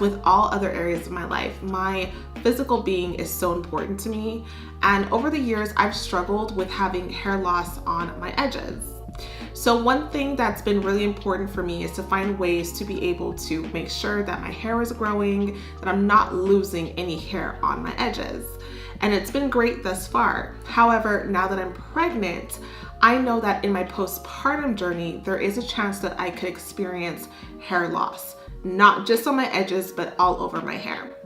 with all other areas of my life, my physical being is so important to me. And over the years, I've struggled with having hair loss on my edges. So one thing that's been really important for me is to find ways to be able to make sure that my hair is growing, that I'm not losing any hair on my edges. And it's been great thus far. However, now that I'm pregnant, I know that in my postpartum journey, there is a chance that I could experience hair loss, not just on my edges, but all over my hair.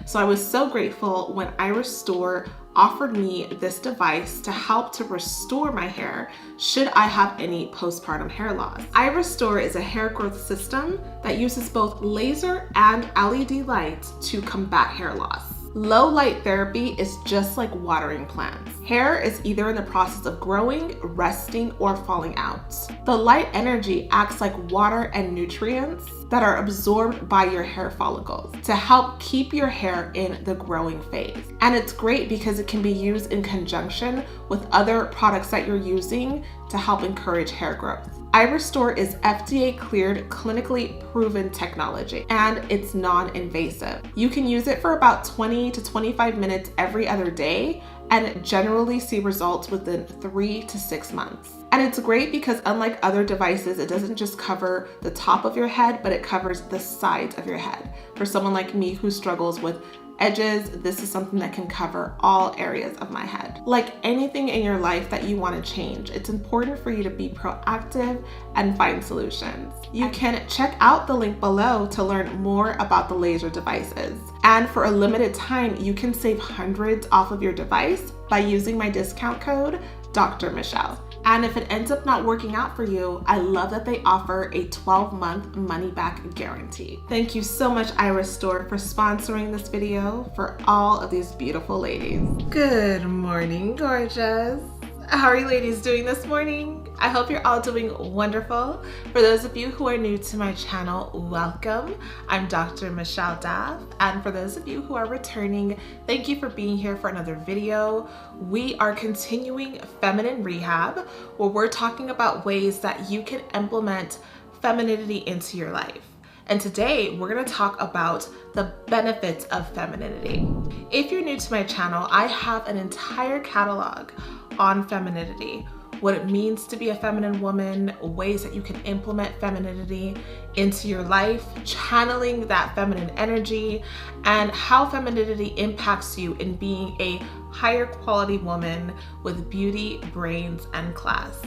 So I was so grateful when iRestore offered me this device to help to restore my hair should I have any postpartum hair loss. iRestore is a hair growth system that uses both laser and LED lights to combat hair loss. Low light therapy is just like watering plants. Hair is either in the process of growing, resting, or falling out. The light energy acts like water and nutrients that are absorbed by your hair follicles to help keep your hair in the growing phase. And it's great because it can be used in conjunction with other products that you're using to help encourage hair growth. iRestore is FDA cleared, clinically proven technology, and it's non-invasive. You can use it for about 20 to 25 minutes every other day and generally see results within 3 to 6 months. And it's great because unlike other devices, it doesn't just cover the top of your head, but it covers the sides of your head. For someone like me who struggles with edges, this is something that can cover all areas of my head. Like anything in your life that you want to change, it's important for you to be proactive and find solutions. You can check out the link below to learn more about the laser devices. And for a limited time, you can save hundreds off of your device by using my discount code, Dr. Michelle. And if it ends up not working out for you, I love that they offer a 12-month money-back guarantee. Thank you so much, iRestore, for sponsoring this video for all of these beautiful ladies. Good morning, gorgeous. How are you ladies doing this morning? I hope you're all doing wonderful. For those of you who are new to my channel, welcome. I'm Dr. Michelle Daff, and for those of you who are returning, thank you for being here for another video. We are continuing Feminine Rehab, where we're talking about ways that you can implement femininity into your life. And today we're going to talk about the benefits of femininity. If you're new to my channel, I have an entire catalog on femininity, what it means to be a feminine woman, ways that you can implement femininity into your life, channeling that feminine energy, and how femininity impacts you in being a higher quality woman with beauty, brains, and class.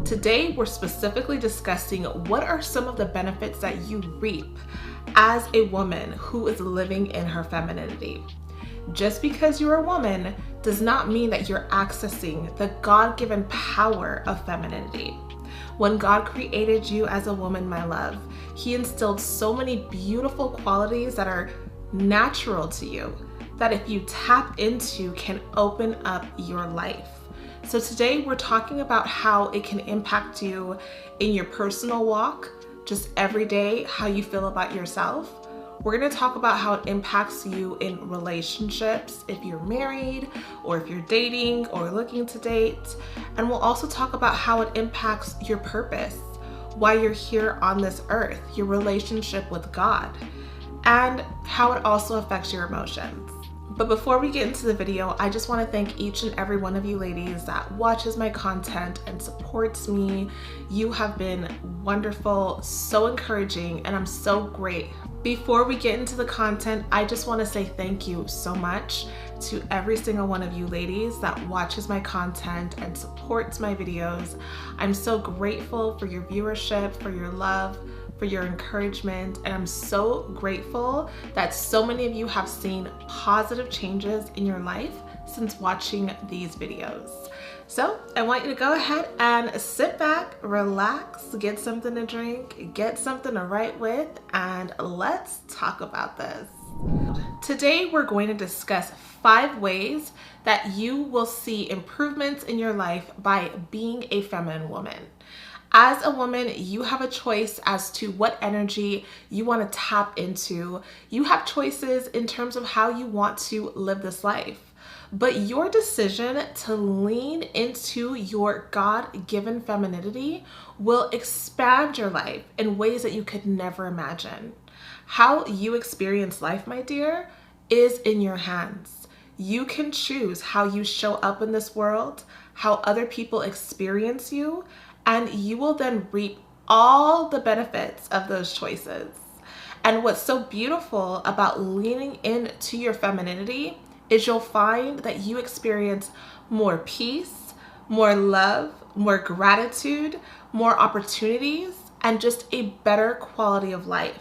Today, we're specifically discussing what are some of the benefits that you reap as a woman who is living in her femininity. Just because you're a woman does not mean that you're accessing the God-given power of femininity. When God created you as a woman, my love, He instilled so many beautiful qualities that are natural to you that if you tap into can open up your life. So today we're talking about how it can impact you in your personal walk, just every day, how you feel about yourself. We're going to talk about how it impacts you in relationships, if you're married or if you're dating or looking to date. And we'll also talk about how it impacts your purpose, why you're here on this earth, your relationship with God, and how it also affects your emotions. But before we get into the video, I just want to thank each and every one of you ladies that watches my content and supports me. You have been wonderful, so encouraging, and I'm so grateful. Before we get into the content, I just want to say thank you so much to every single one of you ladies that watches my content and supports my videos. I'm so grateful for your viewership, for your love, for your encouragement, and I'm so grateful that so many of you have seen positive changes in your life since watching these videos. So I want you to go ahead and sit back, relax, get something to drink, get something to write with, and let's talk about this. Today we're going to discuss 5 ways that you will see improvements in your life by being a feminine woman. As a woman, you have a choice as to what energy you want to tap into. You have choices in terms of how you want to live this life. But your decision to lean into your God-given femininity will expand your life in ways that you could never imagine. How you experience life, my dear, is in your hands. You can choose how you show up in this world, how other people experience you, and you will then reap all the benefits of those choices. And what's so beautiful about leaning into your femininity is you'll find that you experience more peace, more love, more gratitude, more opportunities, and just a better quality of life.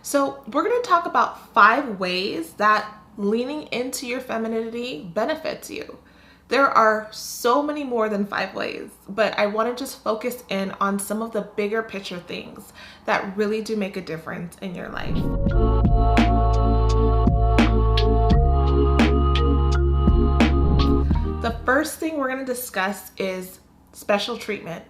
So we're going to talk about 5 ways that leaning into your femininity benefits you. There are so many more than 5 ways, but I want to just focus in on some of the bigger picture things that really do make a difference in your life. The first thing we're going to discuss is special treatment.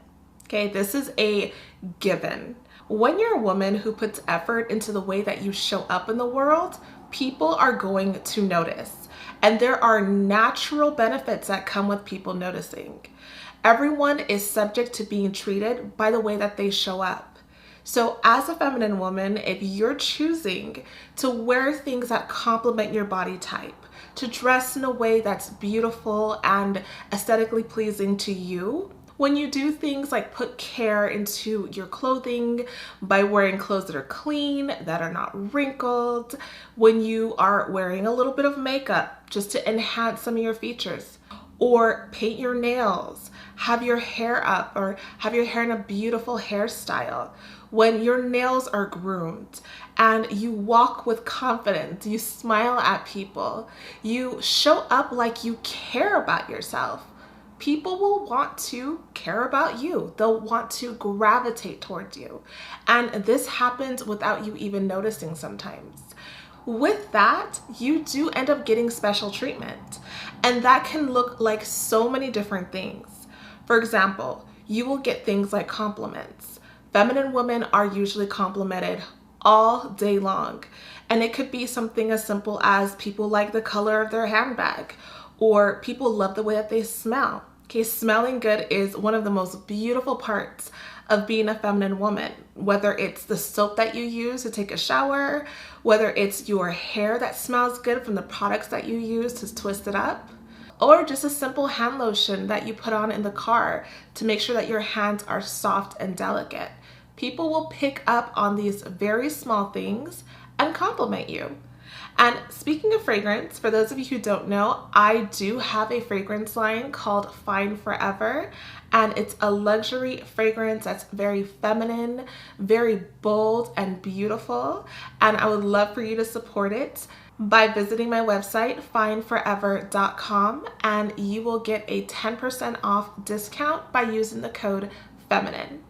Okay, this is a given. When you're a woman who puts effort into the way that you show up in the world, people are going to notice. And there are natural benefits that come with people noticing. Everyone is subject to being treated by the way that they show up. So as a feminine woman, if you're choosing to wear things that complement your body type, to dress in a way that's beautiful and aesthetically pleasing to you, when you do things like put care into your clothing by wearing clothes that are clean, that are not wrinkled, when you are wearing a little bit of makeup just to enhance some of your features, or paint your nails, have your hair up, or have your hair in a beautiful hairstyle, when your nails are groomed and you walk with confidence, you smile at people, you show up like you care about yourself, people will want to care about you. They'll want to gravitate towards you. And this happens without you even noticing sometimes. With that, you do end up getting special treatment. And that can look like so many different things. For example, you will get things like compliments. Feminine women are usually complimented all day long. And it could be something as simple as people like the color of their handbag, or people love the way that they smell. Okay, smelling good is one of the most beautiful parts of being a feminine woman, whether it's the soap that you use to take a shower, whether it's your hair that smells good from the products that you use to twist it up, or just a simple hand lotion that you put on in the car to make sure that your hands are soft and delicate. People will pick up on these very small things and compliment you. And speaking of fragrance, for those of you who don't know, I do have a fragrance line called Fine Forever, and it's a luxury fragrance that's very feminine, very bold and beautiful, and I would love for you to support it by visiting my website, fineforever.com, and you will get a 10% off discount by using the code FEMININE.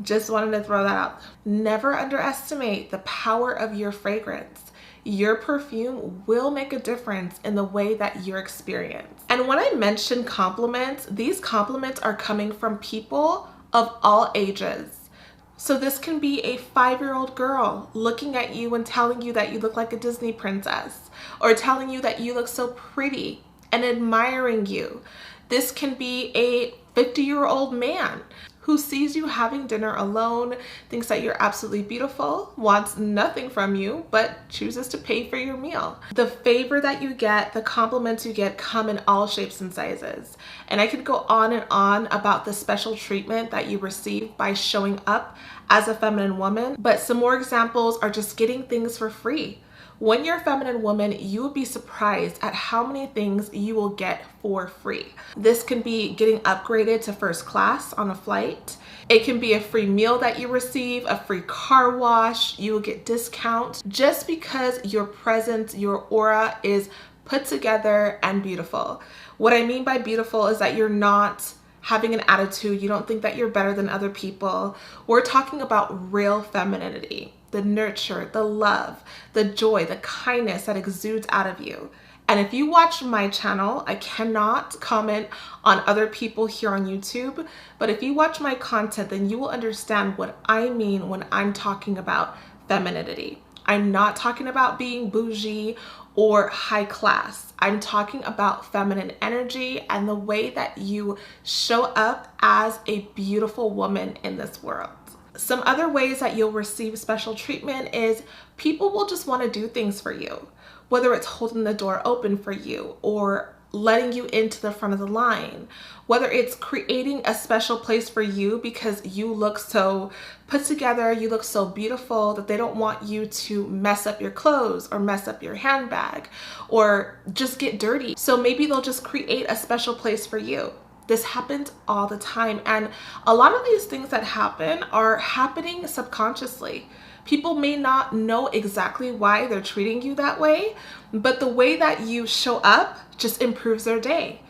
Just wanted to throw that out. Never underestimate the power of your fragrance. Your perfume will make a difference in the way that you're experienced. And when I mention compliments, these compliments are coming from people of all ages. So this can be a 5-year-old girl looking at you and telling you that you look like a Disney princess, or telling you that you look so pretty and admiring you. This can be a 50-year-old man who sees you having dinner alone, thinks that you're absolutely beautiful, wants nothing from you, but chooses to pay for your meal. The favor that you get, the compliments you get, come in all shapes and sizes. And I could go on and on about the special treatment that you receive by showing up as a feminine woman, but some more examples are just getting things for free. When you're a feminine woman, you will be surprised at how many things you will get for free. This can be getting upgraded to first class on a flight. It can be a free meal that you receive, a free car wash. You will get discounts just because your presence, your aura is put together and beautiful. What I mean by beautiful is that you're not having an attitude. You don't think that you're better than other people. We're talking about real femininity. The nurture, the love, the joy, the kindness that exudes out of you. And if you watch my channel, I cannot comment on other people here on YouTube, but if you watch my content, then you will understand what I mean when I'm talking about femininity. I'm not talking about being bougie or high class. I'm talking about feminine energy and the way that you show up as a beautiful woman in this world. Some other ways that you'll receive special treatment is people will just want to do things for you, whether it's holding the door open for you or letting you into the front of the line, whether it's creating a special place for you because you look so put together, you look so beautiful that they don't want you to mess up your clothes or mess up your handbag or just get dirty. So maybe they'll just create a special place for you. This happens all the time. And a lot of these things that happen are happening subconsciously. People may not know exactly why they're treating you that way, but the way that you show up just improves their day.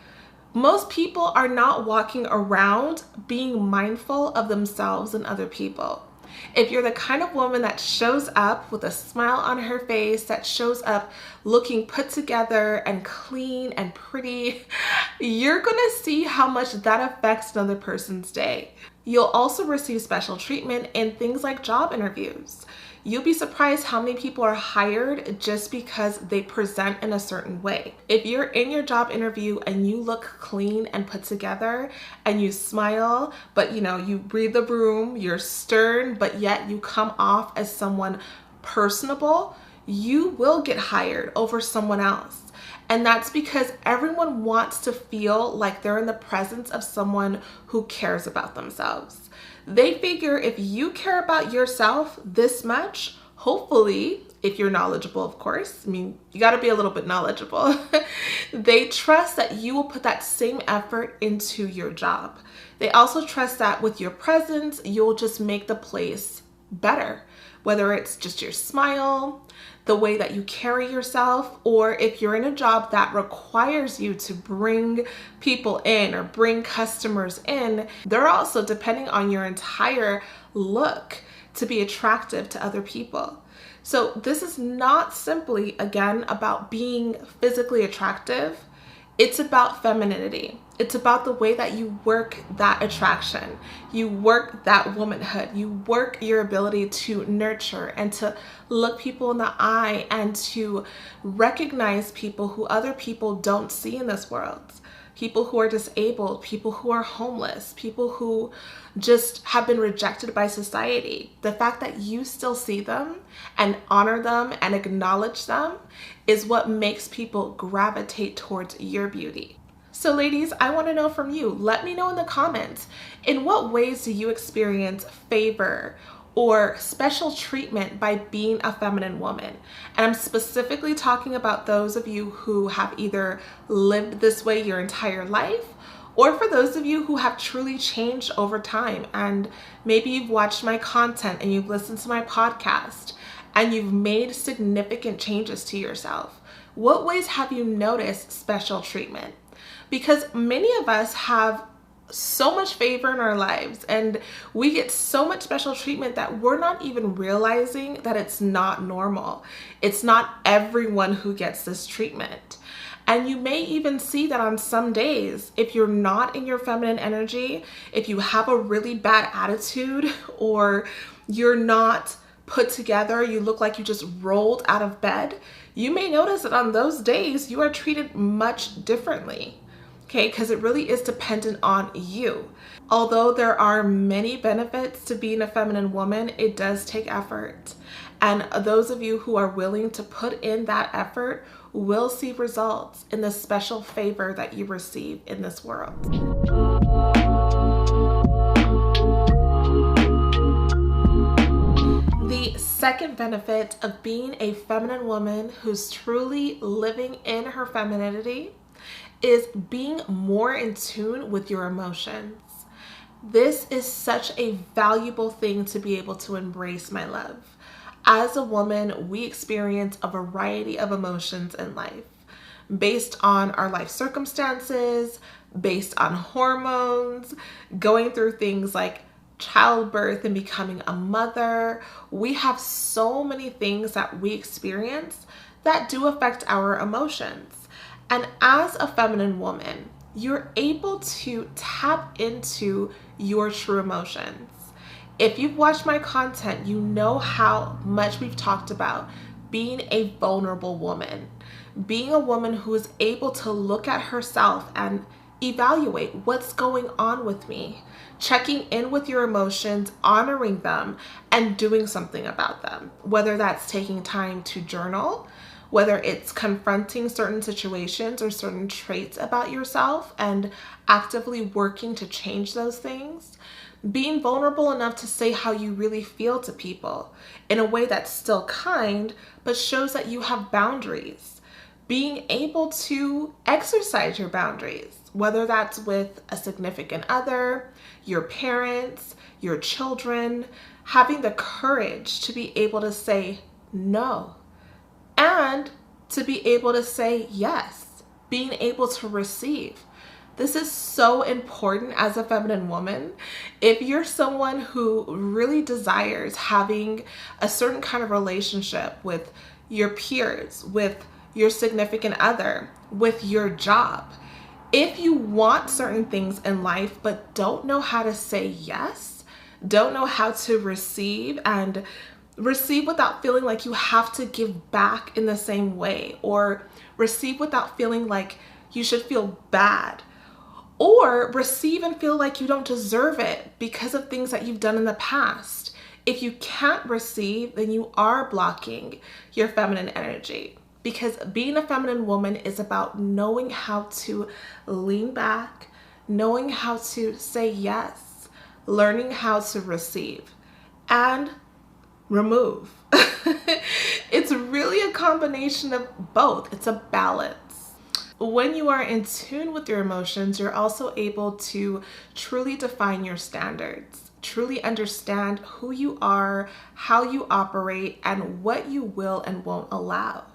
Most people are not walking around being mindful of themselves and other people. If you're the kind of woman that shows up with a smile on her face, that shows up looking put together and clean and pretty, you're gonna see how much that affects another person's day. You'll also receive special treatment in things like job interviews. You'll be surprised how many people are hired just because they present in a certain way. If you're in your job interview and you look clean and put together and you smile, but you read the room, you're stern, but yet you come off as someone personable, you will get hired over someone else. And that's because everyone wants to feel like they're in the presence of someone who cares about themselves. They figure if you care about yourself this much, hopefully, if you're knowledgeable, of course, you gotta be a little bit knowledgeable, they trust that you will put that same effort into your job. They also trust that with your presence, you'll just make the place better, whether it's just your smile, the way that you carry yourself, or if you're in a job that requires you to bring people in or bring customers in, they're also depending on your entire look to be attractive to other people. So this is not simply, again, about being physically attractive. It's about femininity. It's about the way that you work that attraction. You work that womanhood. You work your ability to nurture and to look people in the eye and to recognize people who other people don't see in this world. People who are disabled, people who are homeless, people who just have been rejected by society. The fact that you still see them and honor them and acknowledge them is what makes people gravitate towards your beauty. So ladies, I want to know from you. Let me know in the comments, in what ways do you experience favor or special treatment by being a feminine woman? And I'm specifically talking about those of you who have either lived this way your entire life, or for those of you who have truly changed over time, and maybe you've watched my content and you've listened to my podcast and you've made significant changes to yourself. What ways have you noticed special treatment? Because many of us have so much favor in our lives and we get so much special treatment that we're not even realizing that it's not normal. It's not everyone who gets this treatment. And you may even see that on some days, if you're not in your feminine energy, if you have a really bad attitude or you're not put together, you look like you just rolled out of bed, you may notice that on those days you are treated much differently. Okay, because it really is dependent on you. Although there are many benefits to being a feminine woman, it does take effort. And those of you who are willing to put in that effort will see results in the special favor that you receive in this world. The second benefit of being a feminine woman who's truly living in her femininity is being more in tune with your emotions. This is such a valuable thing to be able to embrace, my love. As a woman, we experience a variety of emotions in life based on our life circumstances, based on hormones, going through things like childbirth and becoming a mother. We have so many things that we experience that do affect our emotions. And as a feminine woman, you're able to tap into your true emotions. If you've watched my content, you know how much we've talked about being a vulnerable woman, being a woman who is able to look at herself and Evaluate what's going on with me, checking in with your emotions, honoring them, and doing something about them. Whether that's taking time to journal, whether it's confronting certain situations or certain traits about yourself and actively working to change those things, being vulnerable enough to say how you really feel to people in a way that's still kind, but shows that you have boundaries. Being able to exercise your boundaries, whether that's with a significant other, your parents, your children, having the courage to be able to say no and to be able to say yes, being able to receive. This is so important as a feminine woman. If you're someone who really desires having a certain kind of relationship with your peers, with your significant other, with your job, if you want certain things in life but don't know how to say yes, don't know how to receive and receive without feeling like you have to give back in the same way, or receive without feeling like you should feel bad, or receive and feel like you don't deserve it because of things that you've done in the past. If you can't receive, then you are blocking your feminine energy, because being a feminine woman is about knowing how to lean back, knowing how to say yes, learning how to receive and remove. It's really a combination of both. It's a balance. When you are in tune with your emotions, you're also able to truly define your standards, truly understand who you are, how you operate, and what you will and won't allow.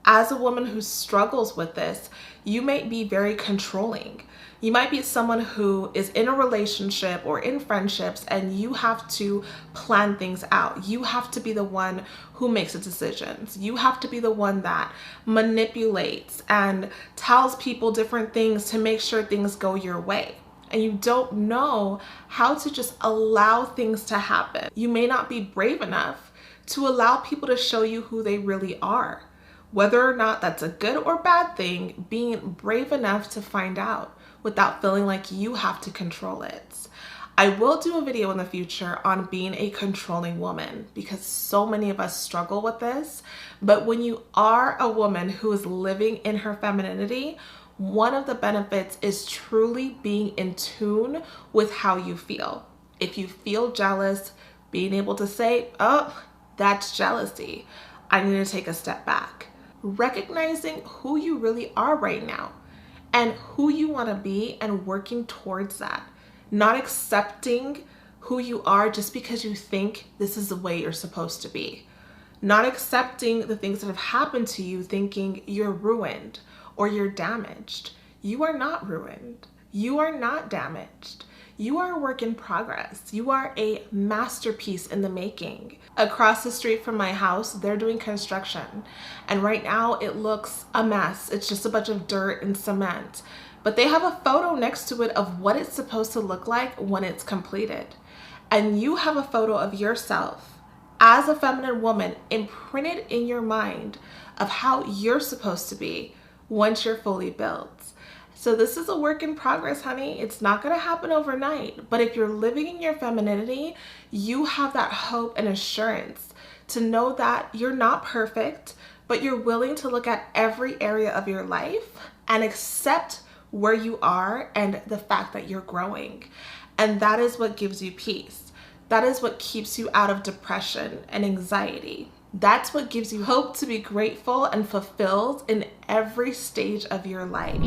As a woman who struggles with this, you might be very controlling. You might be someone who is in a relationship or in friendships and you have to plan things out. You have to be the one who makes the decisions. You have to be the one that manipulates and tells people different things to make sure things go your way. And you don't know how to just allow things to happen. You may not be brave enough to allow people to show you who they really are. Whether or not that's a good or bad thing, being brave enough to find out without feeling like you have to control it. I will do a video in the future on being a controlling woman, because so many of us struggle with this. But when you are a woman who is living in her femininity, one of the benefits is truly being in tune with how you feel. If you feel jealous, being able to say, oh, that's jealousy. I need to take a step back. Recognizing who you really are right now and who you want to be and working towards that. Not accepting who you are just because you think this is the way you're supposed to be. Not accepting the things that have happened to you thinking you're ruined or you're damaged. You are not ruined. You are not damaged. You are a work in progress. You are a masterpiece in the making. Across the street from my house, they're doing construction. And right now it looks a mess. It's just a bunch of dirt and cement. But they have a photo next to it of what it's supposed to look like when it's completed. And you have a photo of yourself as a feminine woman imprinted in your mind of how you're supposed to be once you're fully built. So this is a work in progress, honey. It's not going to happen overnight. But if you're living in your femininity, you have that hope and assurance to know that you're not perfect, but you're willing to look at every area of your life and accept where you are and the fact that you're growing. And that is what gives you peace. That is what keeps you out of depression and anxiety. That's what gives you hope to be grateful and fulfilled in every stage of your life.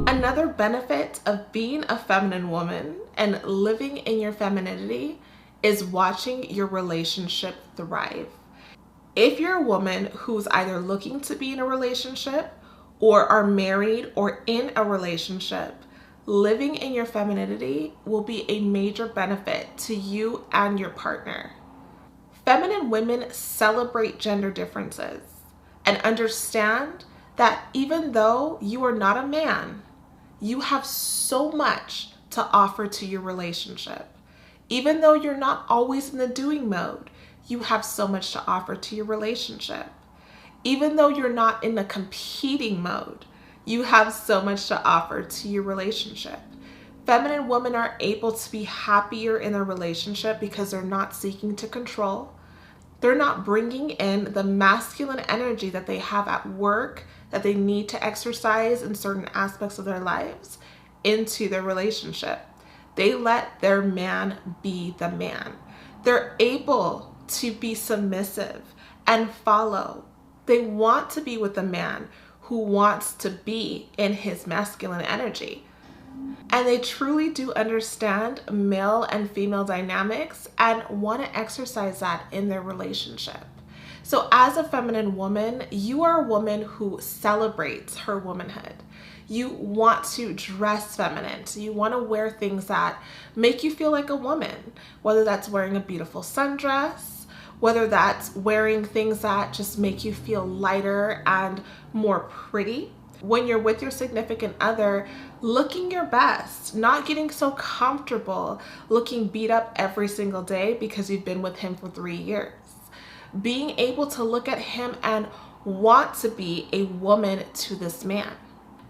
Another benefit of being a feminine woman and living in your femininity is watching your relationship thrive. If you're a woman who's either looking to be in a relationship or are married or in a relationship, living in your femininity will be a major benefit to you and your partner. Feminine women celebrate gender differences and understand that even though you are not a man, you have so much to offer to your relationship. Even though you're not always in the doing mode, you have so much to offer to your relationship. Even though you're not in a competing mode, you have so much to offer to your relationship. Feminine women are able to be happier in their relationship because they're not seeking to control. They're not bringing in the masculine energy that they have at work, that they need to exercise in certain aspects of their lives, into their relationship. They let their man be the man. They're able to be submissive and follow. They want to be with a man who wants to be in his masculine energy. And they truly do understand male and female dynamics and want to exercise that in their relationship. So as a feminine woman, you are a woman who celebrates her womanhood. You want to dress feminine. So you want to wear things that make you feel like a woman, whether that's wearing a beautiful sundress, whether that's wearing things that just make you feel lighter and more pretty. When you're with your significant other, looking your best, not getting so comfortable looking beat up every single day because you've been with him for 3 years. Being able to look at him and want to be a woman to this man.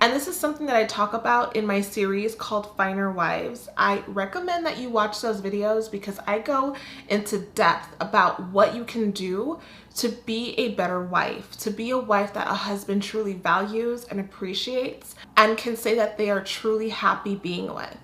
And this is something that I talk about in my series called Finer Wives. I recommend that you watch those videos because I go into depth about what you can do to be a better wife, to be a wife that a husband truly values and appreciates and can say that they are truly happy being with.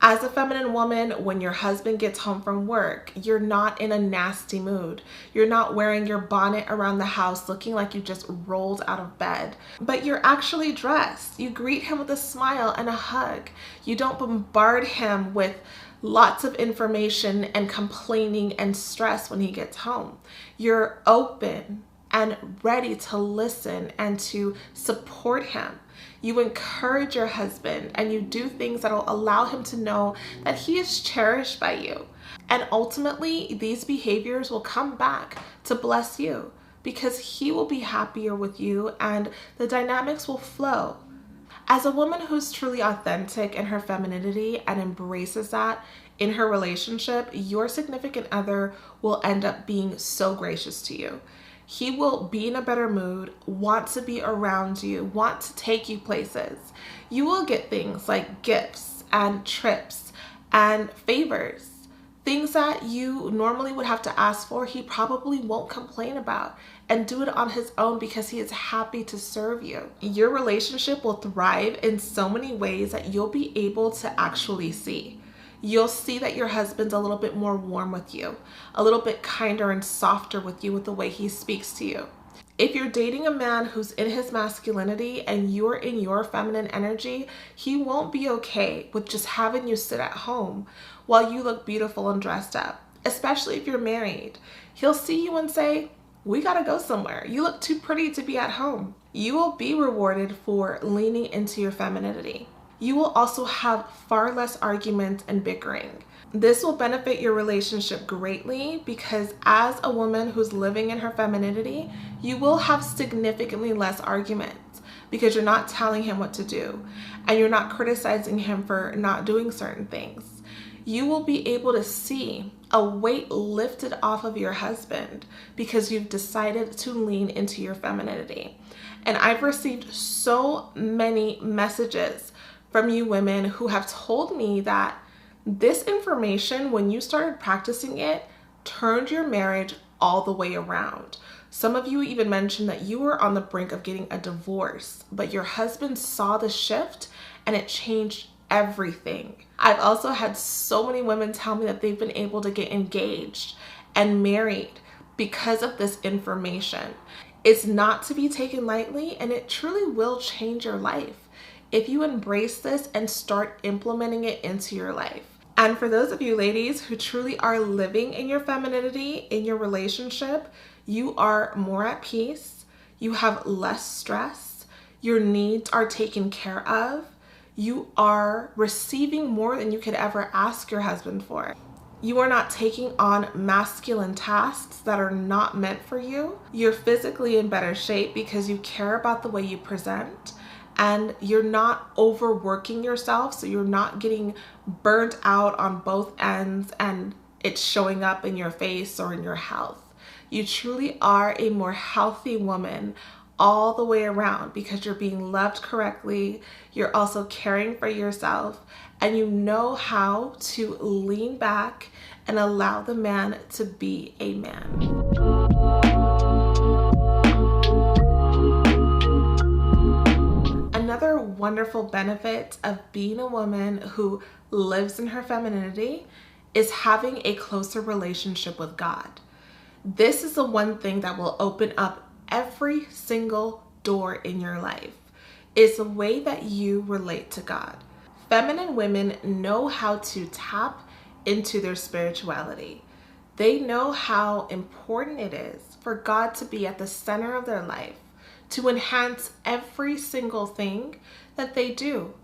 As a feminine woman, when your husband gets home from work, you're not in a nasty mood. You're not wearing your bonnet around the house looking like you just rolled out of bed, but you're actually dressed. You greet him with a smile and a hug. You don't bombard him with lots of information and complaining and stress when he gets home. You're open and ready to listen and to support him. You encourage your husband and you do things that will allow him to know that he is cherished by you. And ultimately, these behaviors will come back to bless you because he will be happier with you and the dynamics will flow. As a woman who's truly authentic in her femininity and embraces that in her relationship, your significant other will end up being so gracious to you. He will be in a better mood, want to be around you, want to take you places. You will get things like gifts and trips and favors. Things that you normally would have to ask for, he probably won't complain about and do it on his own because he is happy to serve you. Your relationship will thrive in so many ways that you'll be able to actually see. You'll see that your husband's a little bit more warm with you, a little bit kinder and softer with you with the way he speaks to you. If you're dating a man who's in his masculinity and you're in your feminine energy, he won't be okay with just having you sit at home while you look beautiful and dressed up, especially if you're married. He'll see you and say, "We gotta go somewhere. You look too pretty to be at home." You will be rewarded for leaning into your femininity. You will also have far less arguments and bickering. This will benefit your relationship greatly because as a woman who's living in her femininity, you will have significantly less arguments because you're not telling him what to do and you're not criticizing him for not doing certain things. You will be able to see a weight lifted off of your husband because you've decided to lean into your femininity. And I've received so many messages from you women who have told me that this information, when you started practicing it, turned your marriage all the way around. Some of you even mentioned that you were on the brink of getting a divorce, but your husband saw the shift and it changed everything. I've also had so many women tell me that they've been able to get engaged and married because of this information. It's not to be taken lightly, and it truly will change your life if you embrace this and start implementing it into your life. And for those of you ladies who truly are living in your femininity in your relationship, you are more at peace, you have less stress, your needs are taken care of, you are receiving more than you could ever ask your husband for. You are not taking on masculine tasks that are not meant for you. You're physically in better shape because you care about the way you present. And you're not overworking yourself, so you're not getting burnt out on both ends and it's showing up in your face or in your health. You truly are a more healthy woman all the way around because you're being loved correctly, you're also caring for yourself, and you know how to lean back and allow the man to be a man. Another wonderful benefit of being a woman who lives in her femininity is having a closer relationship with God. This is the one thing that will open up every single door in your life. It's the way that you relate to God. Feminine women know how to tap into their spirituality. They know how important it is for God to be at the center of their life, to enhance every single thing that they do.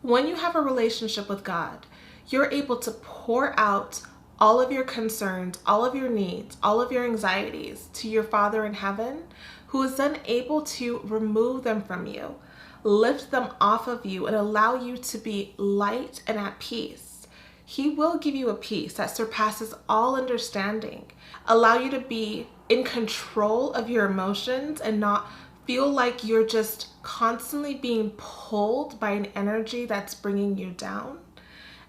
When you have a relationship with God, you're able to pour out all of your concerns, all of your needs, all of your anxieties to your Father in heaven, who is then able to remove them from you, lift them off of you, and allow you to be light and at peace. He will give you a peace that surpasses all understanding, allow you to be in control of your emotions and not feel like you're just constantly being pulled by an energy that's bringing you down,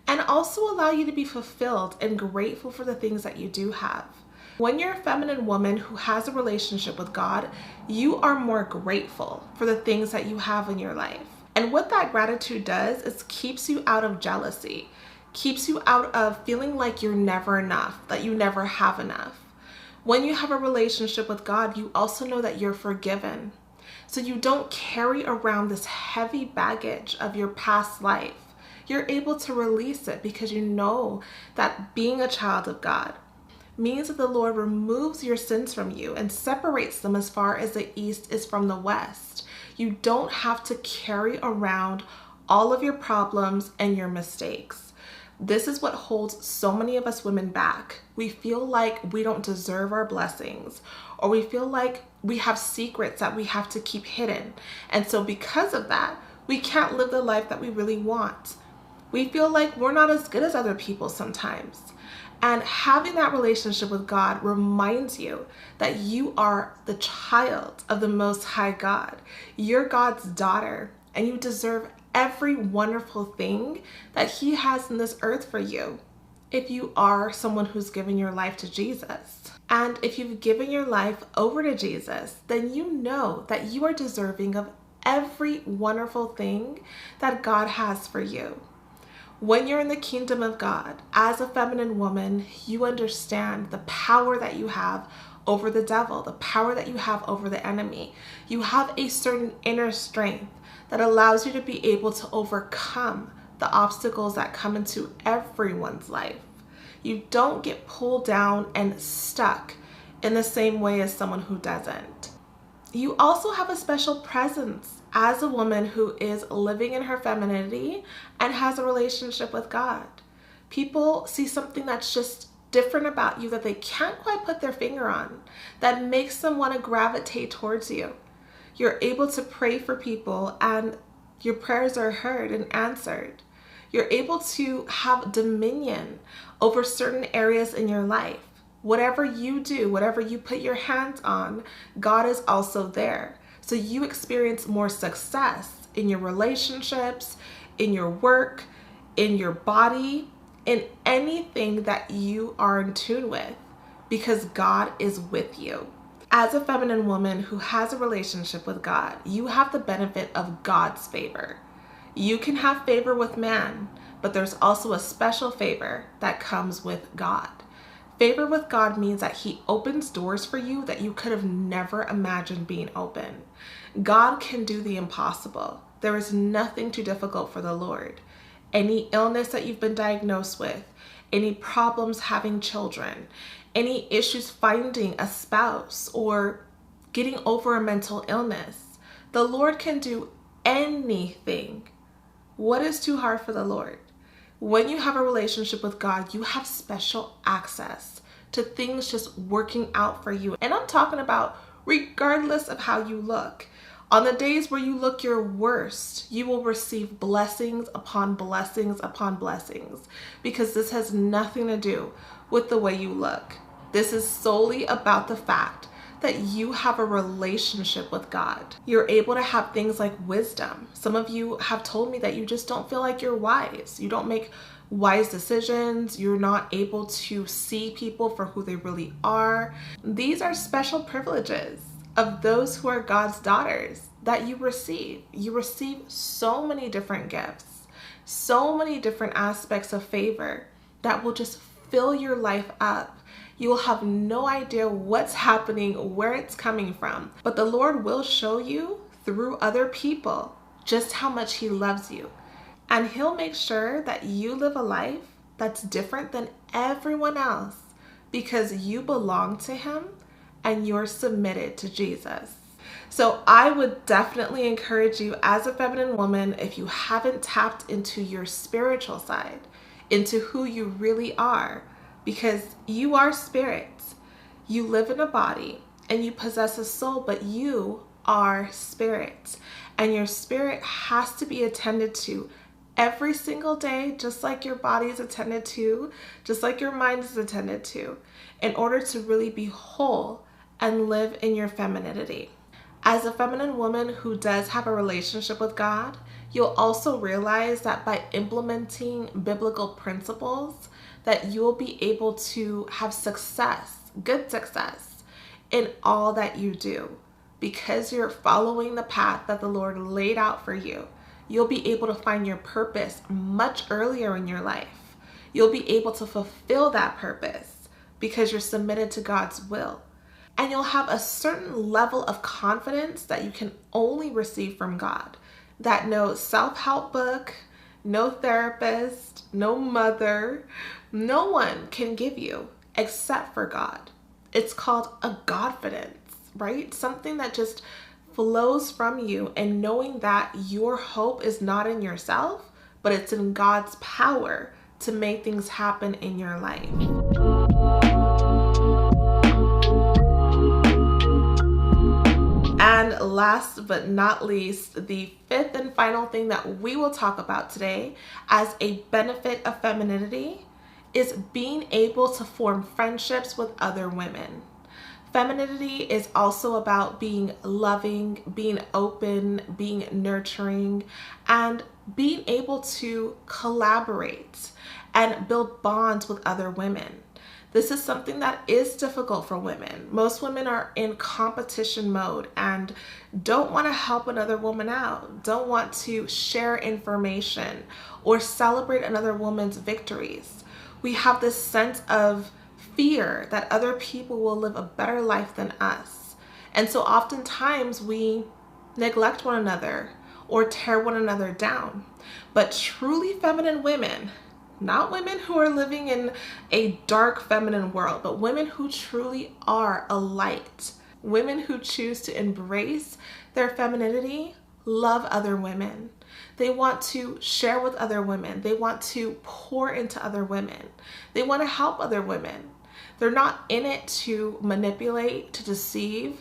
and also allow you to be fulfilled and grateful for the things that you do have. When you're a feminine woman who has a relationship with God, you are more grateful for the things that you have in your life. And what that gratitude does is keeps you out of jealousy, keeps you out of feeling like you're never enough, that you never have enough. When you have a relationship with God, you also know that you're forgiven. So you don't carry around this heavy baggage of your past life. You're able to release it because you know that being a child of God means that the Lord removes your sins from you and separates them as far as the east is from the west. You don't have to carry around all of your problems and your mistakes. This is what holds so many of us women back. We feel like we don't deserve our blessings, or we feel like we have secrets that we have to keep hidden. And so because of that, we can't live the life that we really want. We feel like we're not as good as other people sometimes. And having that relationship with God reminds you that you are the child of the Most High God. You're God's daughter, and you deserve every wonderful thing that He has in this earth for you if you are someone who's given your life to Jesus. And if you've given your life over to Jesus, then you know that you are deserving of every wonderful thing that God has for you. When you're in the kingdom of God, as a feminine woman, you understand the power that you have over the devil, the power that you have over the enemy. You have a certain inner strength that allows you to be able to overcome the obstacles that come into everyone's life. You don't get pulled down and stuck in the same way as someone who doesn't. You also have a special presence as a woman who is living in her femininity and has a relationship with God. People see something that's just different about you that they can't quite put their finger on, that makes them want to gravitate towards you. You're able to pray for people and your prayers are heard and answered. You're able to have dominion over certain areas in your life. Whatever you do, whatever you put your hands on, God is also there. So you experience more success in your relationships, in your work, in your body, in anything that you are in tune with, because God is with you. As a feminine woman who has a relationship with God, you have the benefit of God's favor. You can have favor with man, but there's also a special favor that comes with God. Favor with God means that He opens doors for you that you could have never imagined being open. God can do the impossible. There is nothing too difficult for the Lord. Any illness that you've been diagnosed with, any problems having children, any issues finding a spouse or getting over a mental illness, the Lord can do anything. What is too hard for the Lord? When you have a relationship with God, you have special access to things just working out for you. And I'm talking about regardless of how you look. On the days where you look your worst, you will receive blessings upon blessings upon blessings, because this has nothing to do with the way you look. This is solely about the fact that you have a relationship with God. You're able to have things like wisdom. Some of you have told me that you just don't feel like you're wise. You don't make wise decisions. You're not able to see people for who they really are. These are special privileges of those who are God's daughters that you receive. You receive so many different gifts, so many different aspects of favor that will just fill your life up. You will have no idea what's happening, where it's coming from, but the Lord will show you through other people just how much He loves you. And He'll make sure that you live a life that's different than everyone else because you belong to Him and you're submitted to Jesus. So I would definitely encourage you as a feminine woman, if you haven't tapped into your spiritual side, into who you really are, because you are spirit. You live in a body and you possess a soul, but you are spirit. And your spirit has to be attended to every single day, just like your body is attended to, just like your mind is attended to, in order to really be whole and live in your femininity. As a feminine woman who does have a relationship with God, you'll also realize that by implementing biblical principles, that you will be able to have success, good success, in all that you do. Because you're following the path that the Lord laid out for you, you'll be able to find your purpose much earlier in your life. You'll be able to fulfill that purpose because you're submitted to God's will. And you'll have a certain level of confidence that you can only receive from God, that no self-help book, no therapist, no mother, no one can give you except for God. It's called a Godfidence, right? Something that just flows from you, and knowing that your hope is not in yourself, but it's in God's power to make things happen in your life. And last but not least, the fifth and final thing that we will talk about today as a benefit of femininity is being able to form friendships with other women. Femininity is also about being loving, being open, being nurturing, and being able to collaborate and build bonds with other women. This is something that is difficult for women. Most women are in competition mode and don't want to help another woman out, don't want to share information or celebrate another woman's victories. We have this sense of fear that other people will live a better life than us. And so oftentimes we neglect one another or tear one another down. But truly feminine women, not women who are living in a dark feminine world, but women who truly are a light, women who choose to embrace their femininity, love other women. They want to share with other women. They want to pour into other women. They want to help other women. They're not in it to manipulate, to deceive,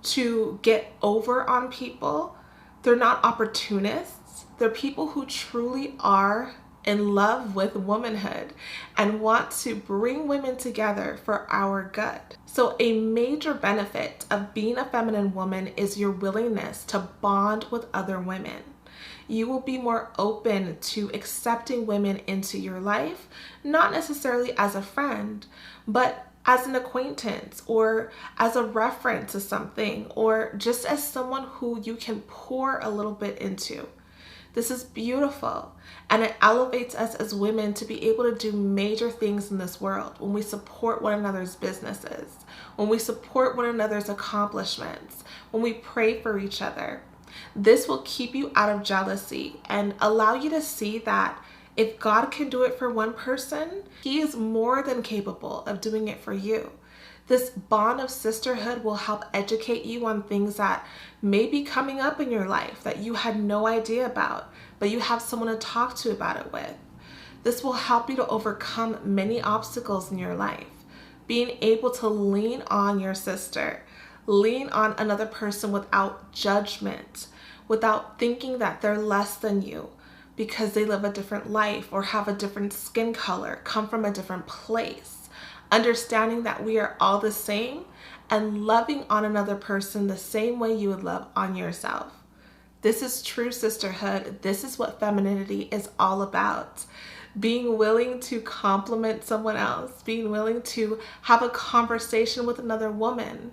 to get over on people. They're not opportunists. They're people who truly are in love with womanhood and want to bring women together for our good. So a major benefit of being a feminine woman is your willingness to bond with other women. You will be more open to accepting women into your life, not necessarily as a friend, but as an acquaintance or as a reference to something, or just as someone who you can pour a little bit into. This is beautiful, and it elevates us as women to be able to do major things in this world when we support one another's businesses, when we support one another's accomplishments, when we pray for each other. This will keep you out of jealousy and allow you to see that if God can do it for one person, He is more than capable of doing it for you. This bond of sisterhood will help educate you on things that may be coming up in your life that you had no idea about, but you have someone to talk to about it with. This will help you to overcome many obstacles in your life. Being able to lean on your sister, lean on another person without judgment, without thinking that they're less than you because they live a different life or have a different skin color, come from a different place. understanding that we are all the same and loving on another person the same way you would love on yourself. This is true sisterhood. This is what femininity is all about. Being willing to compliment someone else, being willing to have a conversation with another woman,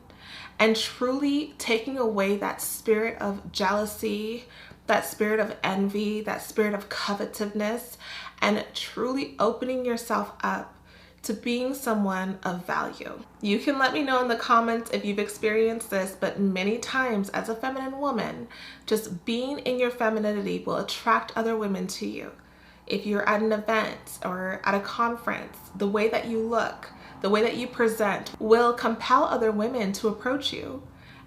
and truly taking away that spirit of jealousy, that spirit of envy, that spirit of covetousness, and truly opening yourself up to being someone of value. You can let me know in the comments if you've experienced this, but many times as a feminine woman, just being in your femininity will attract other women to you. If you're at an event or at a conference, the way that you look, the way that you present will compel other women to approach you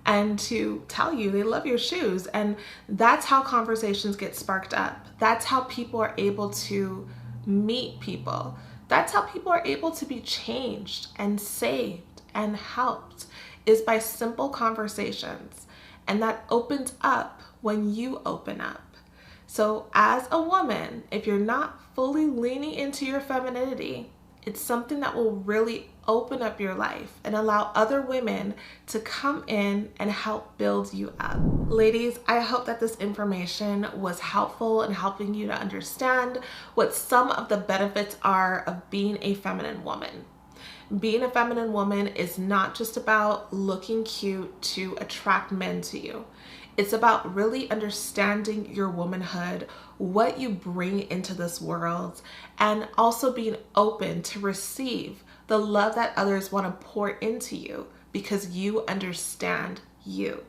and to tell you they love your shoes. And that's how conversations get sparked up. That's how people are able to meet people. That's how people are able to be changed and saved and helped, is by simple conversations. And that opens up when you open up. So as a woman, if you're not fully leaning into your femininity, it's something that will really open up your life and allow other women to come in and help build you up. Ladies, I hope that this information was helpful in helping you to understand what some of the benefits are of being a feminine woman. Being a feminine woman is not just about looking cute to attract men to you. It's about really understanding your womanhood, what you bring into this world, and also being open to receive the love that others want to pour into you because you understand you.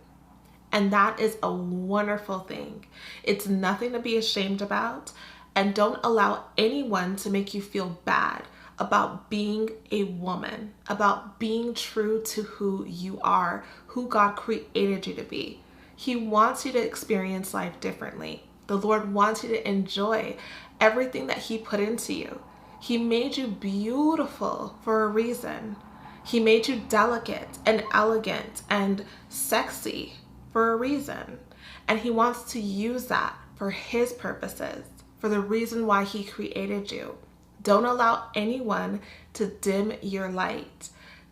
And that is a wonderful thing. It's nothing to be ashamed about, and don't allow anyone to make you feel bad about being a woman, about being true to who you are, who God created you to be. He wants you to experience life differently. The Lord wants you to enjoy everything that He put into you. He made you beautiful for a reason. He made you delicate and elegant and sexy for a reason. And He wants to use that for His purposes, for the reason why He created you. Don't allow anyone to dim your light.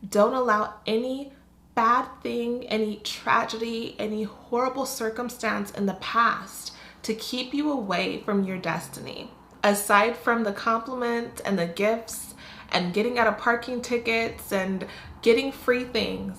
Don't allow any bad thing, any tragedy, any horrible circumstance in the past to keep you away from your destiny. Aside from the compliments and the gifts and getting out of parking tickets and getting free things,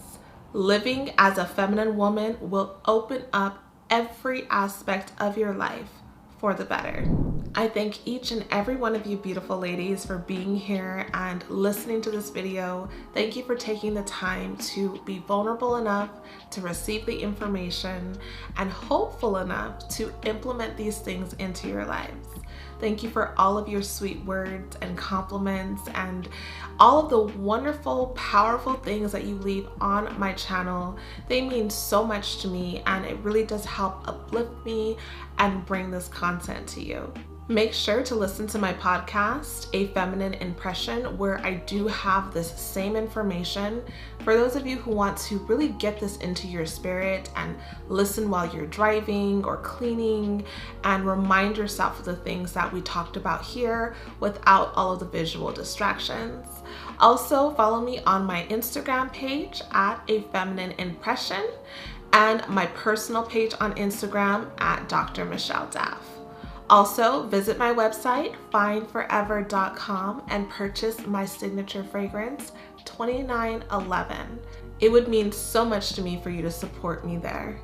living as a feminine woman will open up every aspect of your life for the better. I thank each and every one of you beautiful ladies for being here and listening to this video. Thank you for taking the time to be vulnerable enough to receive the information and hopeful enough to implement these things into your lives. Thank you for all of your sweet words and compliments and all of the wonderful, powerful things that you leave on my channel. They mean so much to me, and it really does help uplift me and bring this content to you. Make sure to listen to my podcast, A Feminine Impression, where I do have this same information for those of you who want to really get this into your spirit and listen while you're driving or cleaning and remind yourself of the things that we talked about here without all of the visual distractions. Also, follow me on my Instagram page at A Feminine Impression and my personal page on Instagram at Dr. Michelle Daff. Also, visit my website, findforever.com, and purchase my signature fragrance, 2911. It would mean so much to me for you to support me there.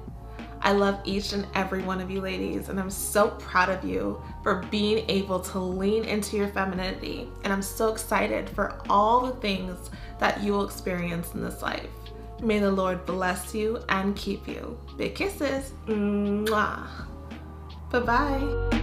I love each and every one of you ladies, and I'm so proud of you for being able to lean into your femininity. And I'm so excited for all the things that you will experience in this life. May the Lord bless you and keep you. Big kisses. Mwah. Bye-bye.